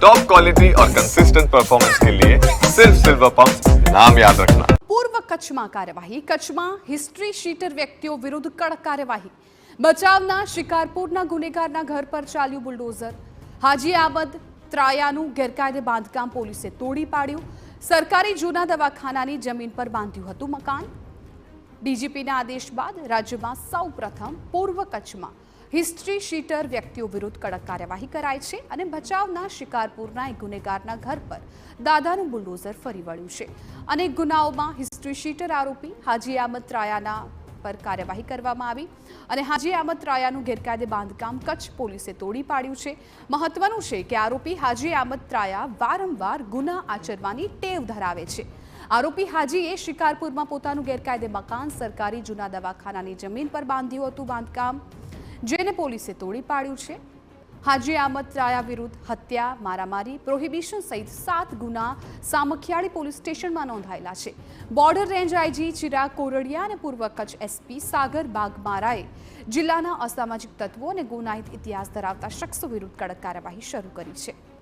Top quality और consistent performance के लिए सिर्फ सिल्वर पंप नाम याद रखना। પૂર્વ કચ્છમાં કાર્યવાહી કચ્છમાં હિસ્ટ્રી શીટર વ્યક્તિઓ વિરુદ્ધ કડક કાર્યવાહી બચાવના શિકારપુરના ગુનેગારના ઘર પર ચાલ્યું બુલડોઝર હાજી આમદ ત્રાયાનું ગેરકાયદે બાંધકામ પોલીસે તોડી પાડ્યું સરકારી જૂના દવાખાનાની જમીન પર બાંધ્યું હતું મકાન ડીજીપીના આદેશ બાદ રાજ્યમાં સૌપ્રથમ પૂર્વ કચ્છમાં હિસ્ટ્રી શીટર વ્યક્તિઓ વિરુદ્ધ કડક કાર્યવાહી કરાઈ છે અને બચાવના શિકારપુરના એક ગુનેગારના ઘર પર દાદાનું બુલડોઝર ફરી વળ્યું છે અનેક ગુનાઓમાં હિસ્ટ્રી શીટર આરોપી હાજી આમદ ત્રાયાના પર કાર્યવાહી કરવામાં આવી અને હાજી આમદ ત્રાયાનું ગેરકાયદે બાંધકામ કચ્છ પોલીસે તોડી પાડ્યું છે મહત્વનું છે કે આરોપી હાજી આમદ ત્રાયા વારંવાર ગુના આચરવાની ટેવ ધરાવે છે આરોપી હાજીએ શિકારપુરમાં પોતાનું ગેરકાયદે મકાન સરકારી જૂના દવાખાનાની જમીન પર બાંધ્યું હતું બાંધકામ જેને પોલીસે તોડી પાડ્યું છે હાજી આમદ ત્રાયા વિરુદ્ધ હત્યા મારામારી પ્રોહિબિશન સહિત 7 ગુના સામખિયાળી પોલીસ સ્ટેશનમાં નોંધાયેલા છે border range IG Chirag Kordia અને પૂર્વ કચ્છ એસપી સાગર બાગમારાએ જિલ્લાના અસામાજિક તત્વો અને ગુનાહિત ઇતિહાસ ધરાવતા શખ્સો વિરુદ્ધ કડક કાર્યવાહી શરૂ કરી છે।